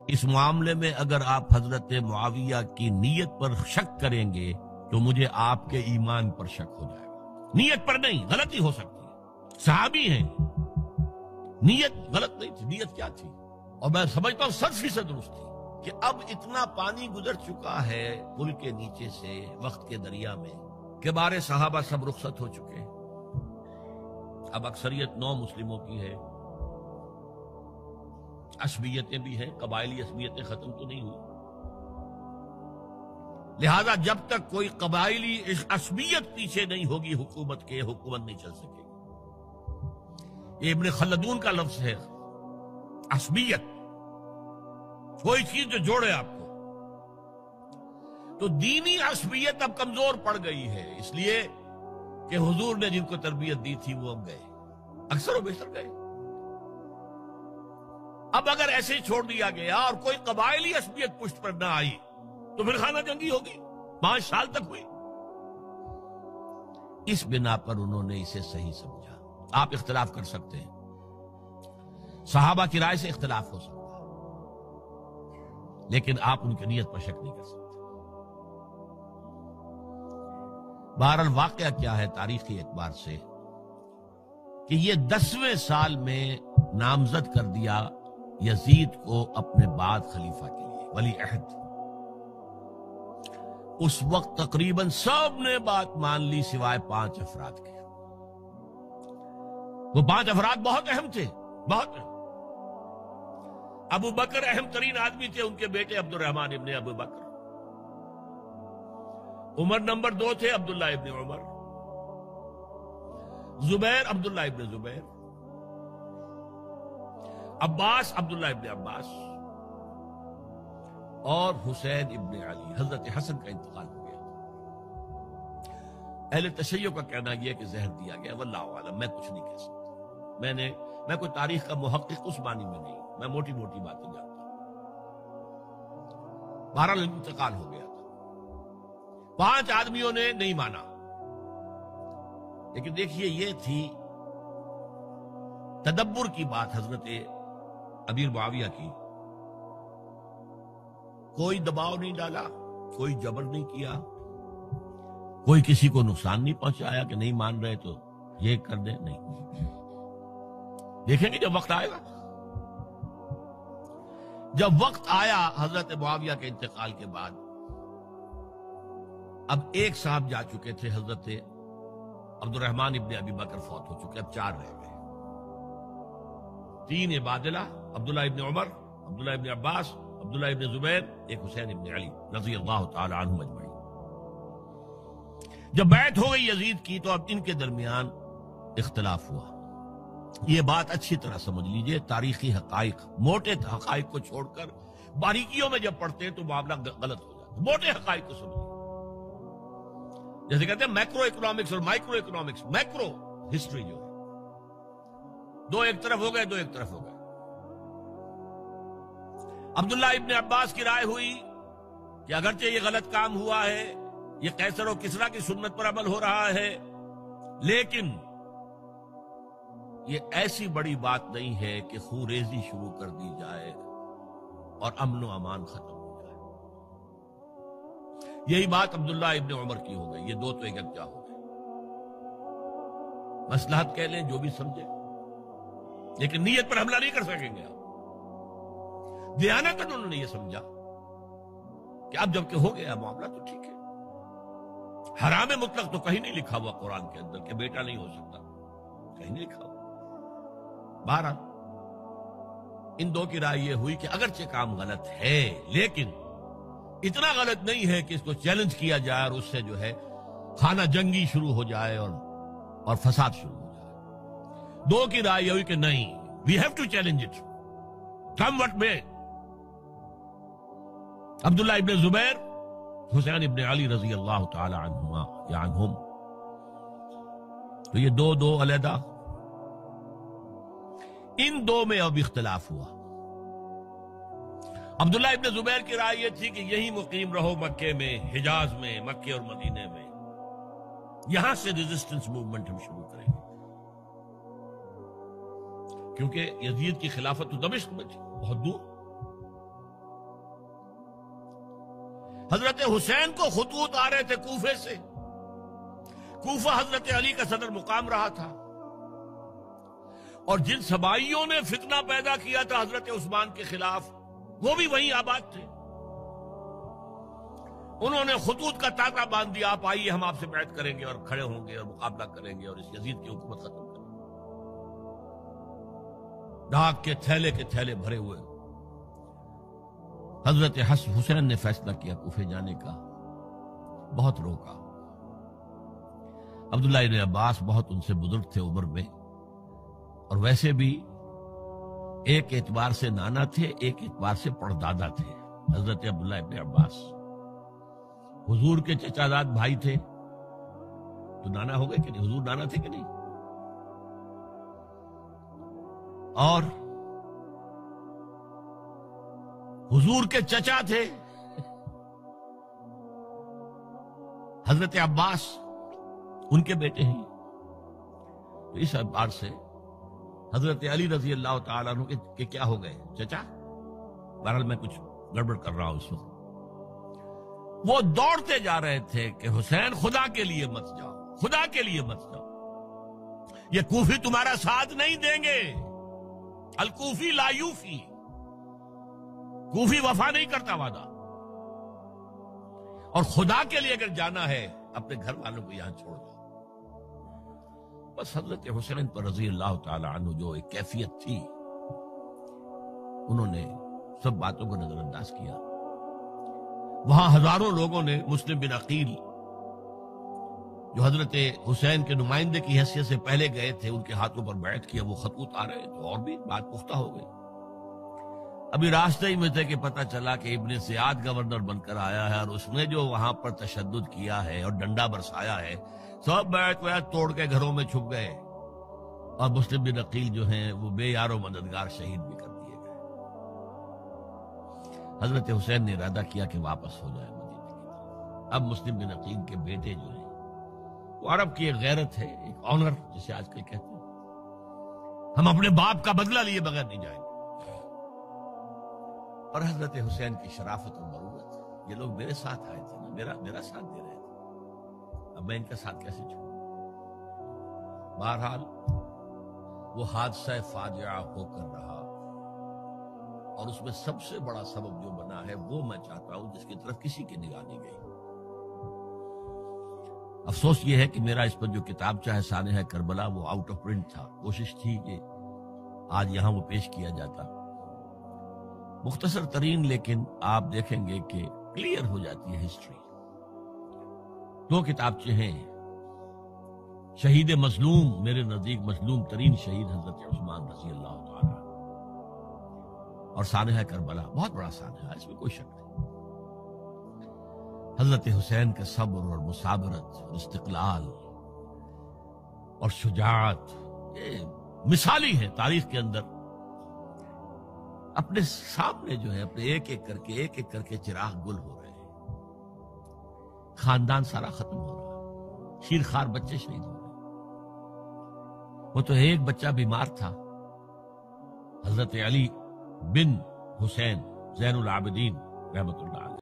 اس معاملے میں اگر آپ حضرت معاویہ کی نیت پر شک کریں گے تو مجھے آپ کے ایمان پر شک ہو جائے گا. نیت پر نہیں، غلطی ہو سکتی ہے، صحابی ہیں، نیت غلط نہیں تھی. نیت کیا تھی؟ اور میں سمجھتا ہوں 100% درست تھی کہ اب اتنا پانی گزر چکا ہے پل کے نیچے سے وقت کے دریا میں کہ بارے صحابہ سب رخصت ہو چکے. اب اکثریت 9 مسلموں کی ہے، عصبیتیں بھی ہیں، قبائلی عصبیتیں ختم تو نہیں ہوئی. لہذا جب تک کوئی قبائلی عصبیت پیچھے نہیں ہوگی حکومت کے، حکومت نہیں چل سکے گی. یہ ابن خلدون کا لفظ ہے، عصبیت، کوئی چیز جو جوڑے آپ کو. تو دینی عصبیت اب کمزور پڑ گئی ہے، اس لیے کہ حضور نے جن کو تربیت دی تھی وہ اب گئے، اکثر و بیشتر گئے. اب اگر ایسے ہی چھوڑ دیا گیا اور کوئی قبائلی عصبیت پشت پر نہ آئی تو پھر خانہ جنگی ہوگی. 5 سال تک ہوئی. اس بنا پر انہوں نے اسے صحیح سمجھا. آپ اختلاف کر سکتے ہیں، صحابہ کی رائے سے اختلاف ہو سکتا ہے، لیکن آپ ان کی نیت پر شک نہیں کر سکتے. بہرحال واقعہ کیا ہے تاریخی اعتبار سے کہ یہ 10ویں سال میں نامزد کر دیا یزید کو اپنے بعد خلیفہ کے لیے، ولی عہد. اس وقت تقریباً سب نے بات مان لی سوائے 5 افراد کے. وہ 5 افراد بہت اہم تھے، بہت اہم. ابو بکر اہم ترین آدمی تھے، ان کے بیٹے عبد الرحمن ابن ابو بکر. عمر نمبر 2 تھے، عبداللہ ابن عمر. زبیر عبداللہ ابن زبیر. عباس عبداللہ ابن عباس. اور حسین ابن علی. حضرت حسن کا انتقال ہو گیا. اہل تشیع کا کہنا یہ کہ زہر دیا گیا، واللہ اعلم، میں کچھ نہیں کہہ سکتا. میں کوئی تاریخ کا محقق اس معنی میں نہیں، میں موٹی موٹی باتیں جانتا ہوں. بہرحال انتقال ہو گیا تھا. 5 آدمیوں نے نہیں مانا، لیکن دیکھیے یہ تھی تدبر کی بات حضرت امیر معاویہ کی. کوئی دباؤ نہیں ڈالا، کوئی جبر نہیں کیا، کوئی کسی کو نقصان نہیں پہنچایا کہ نہیں مان رہے تو یہ کر دیں. نہیں، دیکھیں گے جب وقت آئے گا. جب وقت آیا حضرت معاویہ کے انتقال کے بعد، اب ایک صاحب جا چکے تھے، حضرت عبد الرحمن ابن ابی بکر فوت ہو چکے، اب 4 رہ گئے. 3 عبادلہ، عبداللہ ابن عمر، عبداللہ ابن عباس، عبداللہ ابن زبیر، ایک حسین ابن علی رضی اللہ تعالی عنہم اجمعین. جب بیعت ہو گئی یزید کی تو اب ان کے درمیان اختلاف ہوا. یہ بات اچھی طرح سمجھ لیجئے، تاریخی حقائق، موٹے حقائق کو چھوڑ کر باریکیوں میں جب پڑھتے ہیں تو معاملہ غلط ہو جاتا ہے. موٹے حقائق کو سمجھیے. جیسے کہتے ہیں میکرو اکنامکس اور مائکرو اکنامکس. میکرو ہسٹری جو ہے، 2 ایک طرف ہو گئے، 2 ایک طرف ہو گئے. عبداللہ ابن عباس کی رائے ہوئی کہ اگرچہ یہ غلط کام ہوا ہے، یہ قیصر و کسریٰ کی سنت پر عمل ہو رہا ہے، لیکن یہ ایسی بڑی بات نہیں ہے کہ خوریزی شروع کر دی جائے اور امن و امان ختم ہو جائے. یہی بات عبداللہ ابن عمر کی ہو گئی. یہ 2 تو ایک یکجا ہو گئے. مصلحت کہہ لیں، جو بھی سمجھے، لیکن نیت پر حملہ نہیں کر سکیں گے آپ. دیانتاً انہوں نے یہ سمجھا کہ اب جب کہ ہو گیا معاملہ تو ٹھیک ہے. حرام مطلق تو کہیں نہیں لکھا ہوا قرآن کے اندر کہ بیٹا نہیں ہو سکتا، کہیں نہیں لکھا ہوا. بہرحال ان 2 کی رائے یہ ہوئی کہ اگرچہ کام غلط ہے لیکن اتنا غلط نہیں ہے کہ اس کو چیلنج کیا جائے اور اس سے جو ہے خانہ جنگی شروع ہو جائے اور فساد شروع ہو جائے. 2 کی رائے یہ ہوئی کہ نہیں، we have to challenge it come what may. Abdullah ابن زبیر، حسین ابن علی رضی اللہ تعالی عنہما یا عنہم. تو یہ 2 علیحدہ. ان 2 میں اب اختلاف ہوا. عبداللہ ابن زبیر کی رائے یہ تھی کہ یہی مقیم رہو مکے میں، حجاز میں، مکے اور مدینے میں، یہاں سے ریزسٹنس موومنٹ ہم شروع کریں گے، کیونکہ یزید کی خلافت تو دمشق میں تھی، بہت دور. حضرت حسین کو خطوط آ رہے تھے کوفے سے. کوفہ حضرت علی کا صدر مقام رہا تھا، اور جن سبائیوں نے فتنہ پیدا کیا تھا حضرت عثمان کے خلاف وہ بھی وہیں آباد تھے. انہوں نے خطوط کا تاطا باندھ دیا، آپ آئیے ہم آپ سے بیعت کریں گے اور کھڑے ہوں گے اور مقابلہ کریں گے اور اس یزید کی حکومت ختم کریں گے. ڈاک کے تھیلے بھرے ہوئے. حضرت حسین نے فیصلہ کیا کوفے جانے کا، بہت روکا. عبداللہ ابن عباس بہت ان سے بزرگ تھے عمر میں، اور ویسے بھی ایک اعتبار سے نانا تھے، ایک اعتبار سے پردادا تھے. حضرت عبداللہ ابن عباس حضور کے چچا داد بھائی تھے تو نانا ہو گئے کہ نہیں؟ حضور نانا تھے کہ نہیں؟ اور حضور کے چچا تھے حضرت عباس، ان کے بیٹے ہیں. تو اس اعتبار سے حضرت علی رضی اللہ تعالیٰ عنہ کے کیا ہو گئے؟ چچا. بہرحال میں کچھ گڑبڑ کر رہا ہوں اس وقت. وہ دوڑتے جا رہے تھے کہ حسین خدا کے لیے مت جاؤ، خدا کے لیے مت جاؤ، یہ کوفی تمہارا ساتھ نہیں دیں گے. الکوفی لا یوفی، کوفی وفا نہیں کرتا وعدہ. اور خدا کے لیے اگر جانا ہے اپنے گھر والوں کو یہاں چھوڑ دو. بس حضرت حسین پر رضی اللہ تعالی عنہ جو ایک کیفیت تھی، انہوں نے سب باتوں کو نظر انداز کیا. وہاں ہزاروں لوگوں نے مسلم بن عقیل جو حضرت حسین کے نمائندے کی حیثیت سے پہلے گئے تھے، ان کے ہاتھوں پر بیعت کیا. وہ خطوط آ رہے تو اور بھی بات پختہ ہو گئی. ابھی راستے ہی میں تھے کہ پتہ چلا کہ ابن زیاد گورنر بن کر آیا ہے، اور اس نے جو وہاں پر تشدد کیا ہے اور ڈنڈا برسایا ہے، سب بیعت توڑ کے گھروں میں چھپ گئے. اور مسلم بن عقیل جو ہیں وہ بے یار و مددگار شہید بھی کر دیے گئے. حضرت حسین نے ارادہ کیا کہ واپس ہو جائے مدینے کی طرف. اب مسلم بن عقیل کے بیٹے جو ہیں، وہ عرب کی ایک غیرت ہے، ایک آنر جسے آج کل کہتے ہیں، ہم اپنے باپ کا بدلہ لیے بغیر نہیں جائیں گے. اور حضرت حسین کی شرافت اور مروت، یہ لوگ میرے ساتھ آئے تھے نا، میرا ساتھ دے رہے تھے، اب میں ان کا ساتھ کیسے چھوڑوں؟ بہرحال وہ حادثہ فاجعہ ہو کر رہا، اور اس میں سب سے بڑا سبب جو بنا ہے وہ میں چاہتا ہوں جس کی طرف کسی کی نگاہ نہیں گئی. افسوس یہ ہے کہ میرا اس پر جو کتابچہ ہے سانحہ کربلا وہ آؤٹ آف پرنٹ تھا. کوشش تھی کہ آج یہاں وہ پیش کیا جاتا. مختصر ترین، لیکن آپ دیکھیں گے کہ کلیئر ہو جاتی ہے ہسٹری. 2 کتابچے ہیں. شہید مظلوم، میرے نزدیک مظلوم ترین شہید حضرت عثمان رضی اللہ تعالی، اور سانحہ کربلا، بہت بڑا سانحہ ہے، اس میں کوئی شک نہیں. حضرت حسین کا صبر اور مثابرت اور استقلال اور شجاعت، یہ مثالی ہے تاریخ کے اندر. اپنے سامنے جو ہے اپنے ایک ایک کر کے چراغ گل ہو رہے ہیں. خاندان سارا ختم ہو رہا ہے، شیرخوار بچے شہید ہو رہے ہیں. وہ تو ایک بچہ بیمار تھا، حضرت علی بن حسین زین العابدین رحمت اللہ علیہ.